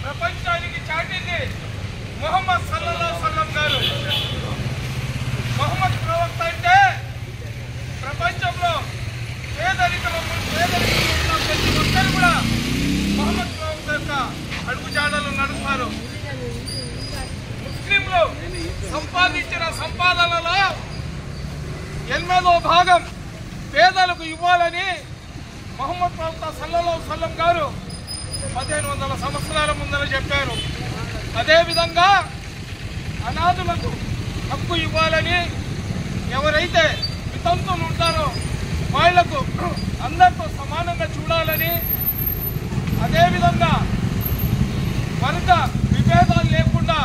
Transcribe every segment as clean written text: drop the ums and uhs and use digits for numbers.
ప్రపంచానికి చాటింది మొహమ్మద్ సల్లల్లాహు అలైహి వసల్లం గారు. మొహమ్మద్ ప్రవక్త అంటే ప్రపంచంలో పేదరికంలో ఉన్న ప్రతి ఒక్కరు కూడా మొహమ్మద్ ప్రవక్త యొక్క అడుగుజాడలు నడుస్తారు. ముస్లింలు సంపాదించిన సంపాదనలో 8వ భాగం పేదలకు ఇవ్వాలని మొహమ్మద్ ప్రవక్త సల్లల్లాహు అలైహి వసల్లం గారు 1500 సంవత్సరాల ముందర చెప్పారు. అదేవిధంగా అనాథులకు హక్కు ఇవ్వాలని, ఎవరైతే వితంతులు ఉంటారో వాళ్లకు అందరితో సమానంగా చూడాలని, అదేవిధంగా వర్గ విభేదాలు లేకుండా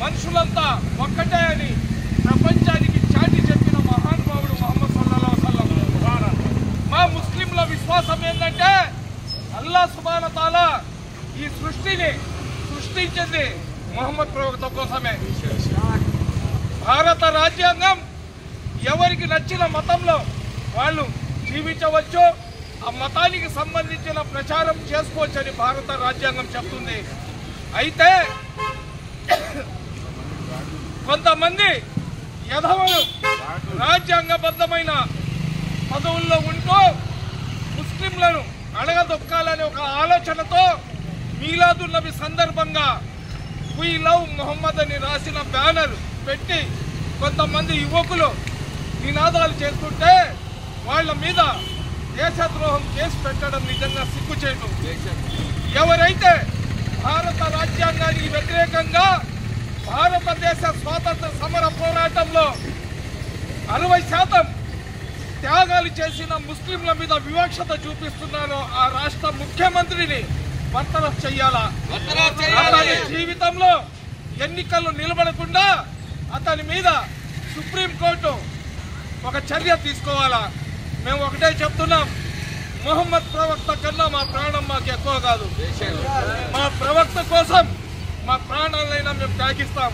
మనుషులంతా ఒక్కటే అని ప్రపంచానికి చాటి చెప్పిన మహానుభావుడు మొహమ్మద్ సల్లల్లాహు అలైహి వసల్లం. మా ముస్లింల విశ్వాసం ఏంటంటే అల్లాహ్ సుబ్హానహు వ తఆలా ఈ సృష్టిని సృష్టించింది మొహమ్మద్ ప్రవక్త కోసమే. భారత రాజ్యాంగం ఎవరికి నచ్చిన మతంలో వాళ్ళు జీవించవచ్చు, ఆ మతానికి సంబంధించిన ప్రచారం చేసుకోవచ్చని భారత రాజ్యాంగం చెప్తుంది. అయితే కొంతమంది యధవలు రాజ్యాంగబద్ధమైన పదవుల్లో ఉంటూ ముస్లింలను అడగదొక్కాలనే ఒక ఆలోచనతో మీలాదున్ నబీ సందర్భంగా వీ లవ్ మొహమ్మద్ అని రాసిన బ్యానర్ పెట్టి కొంతమంది యువకులు నినాదాలు చేస్తుంటే వాళ్ళ మీద దేశద్రోహం కేసు పెట్టడం నిజంగా సిగ్గుచేటు. ఎవరైతే భారత రాజ్యాంగానికి వ్యతిరేకంగా భారతదేశ స్వాతంత్ర సమర పోరాటంలో 60% త్యాగాలు చేసిన ముస్లింల మీద వివక్షత చూపిస్తున్నారో ఆ రాష్ట్ర ముఖ్యమంత్రిని బర్తరఫ్ చెయ్యాలా. అతని జీవితంలో ఎన్నికల్లో నిలబడకుండా అతని మీద సుప్రీంకోర్టు ఒక చర్య తీసుకోవాలా. మేము ఒకటే చెప్తున్నాం, మొహమ్మద్ ప్రవక్త కన్నా మా ప్రాణం మాకు ఎక్కువ కాదు. మా ప్రవక్త కోసం మా ప్రాణాలైనా మేము త్యాగిస్తాం.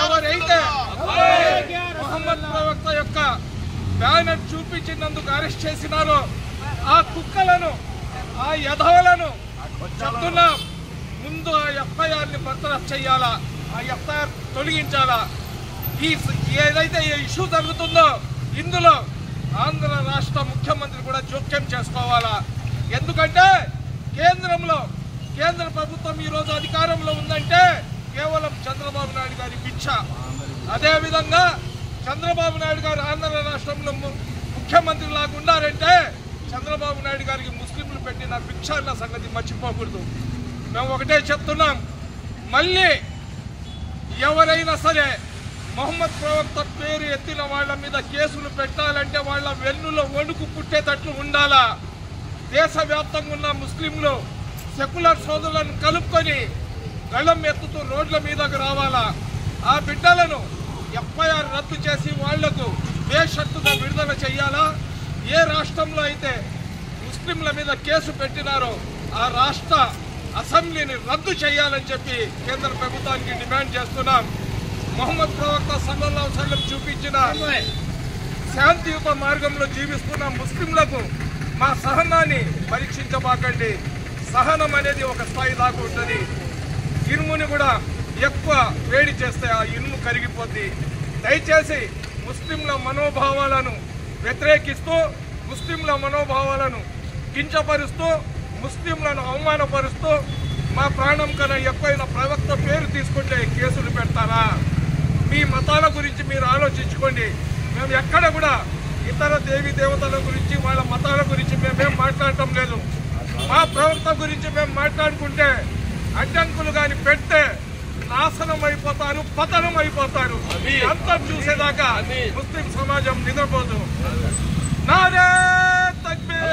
ఎవరైతే మొహమ్మద్ ప్రవక్త యొక్క బ్యానర్ చూపించినందుకు అరెస్ట్ చేసినారో ఆ కుక్కలను, ఆ యధవలను చెప్తున్నాం, ముందు ఆ ఎఫ్ఐఆర్ని బర్తరఫ్ చేయాలా, ఆ ఎఫ్ఐఆర్ తొలగించాలా. ఏదైతే ఈ ఇష్యూ జరుగుతుందో ఇందులో ఆంధ్ర రాష్ట్ర ముఖ్యమంత్రి కూడా జోక్యం చేసుకోవాలా. ఎందుకంటే కేంద్ర ప్రభుత్వం ఈరోజు అధికారంలో ఉందంటే కేవలం చంద్రబాబు నాయుడు గారి భిక్ష. అదేవిధంగా చంద్రబాబు నాయుడు గారు ఆంధ్ర రాష్ట్రంలో ముఖ్యమంత్రి లాగా ఉన్నారంటే చంద్రబాబు నాయుడు గారికి ముస్లింలు పెట్టిన భిక్ష అన్న సంగతి మర్చిపోకూడదు. మేము ఒకటే చెప్తున్నాం, మళ్ళీ ఎవరైనా సరే మొహమ్మద్ ప్రవక్త పేరు ఎత్తిన వాళ్ళ మీద కేసులు పెట్టాలంటే వాళ్ళ వెన్నులో వణుకు పుట్టేటట్లు ఉండాలా. దేశవ్యాప్తంగా ఉన్న ముస్లింలు సెక్యులర్ సోదరులను కలుపుకొని గళం ఎత్తుతూ రోడ్ల మీదకు రావాలా. ఆ బిడ్డలను ఎఫ్ఐఆర్ రద్దు చేసి వాళ్లకు బేషరతుగా విడుదల చేయాలా. ఏ రాష్ట్రంలో అయితే ముస్లింల మీద కేసు పెట్టినారో ఆ రాష్ట్ర అసెంబ్లీని రద్దు చేయాలని చెప్పి కేంద్ర ప్రభుత్వానికి డిమాండ్ చేస్తున్నాం. మొహమ్మద్ ప్రవక్త సల్లల్లాహు అలైహి వసల్లం చూపించిన శాంతియుత మార్గంలో జీవిస్తున్న ముస్లింలకు మా సహనాన్ని పరీక్షించబాకండి. సహనం అనేది ఒక స్థాయి దాకా ఉంటుంది. ఇనుముని కూడా ఎక్కువ వేడి చేస్తే ఆ ఇనుము కరిగిపోద్ది. దయచేసి ముస్లింల మనోభావాలను వ్యతిరేకిస్తూ, ముస్లింల మనోభావాలను కించపరుస్తూ, ముస్లింలను అవమానపరుస్తూ మా ప్రాణం కన్నా ఎక్కువైన ప్రవక్త పేరు తీసుకుంటే కేసులు పెడతారా? మీ మతాల గురించి మీరు ఆలోచించుకోండి. మేము ఎక్కడ కూడా ఇతర దేవీ దేవతల గురించి, వాళ్ళ మతాల గురించి మేమేం మాట్లాడటం లేదు. మా ప్రవక్త గురించి మేము మాట్లాడుకుంటే అడ్డంకులు కానీ పెడితే నాశనం అయిపోతారు, పతనం అయిపోతారు. మీ అంతా చూసేదాకా ముస్లిం సమాజం నిద్రపోదు. నారే తక్బీర్.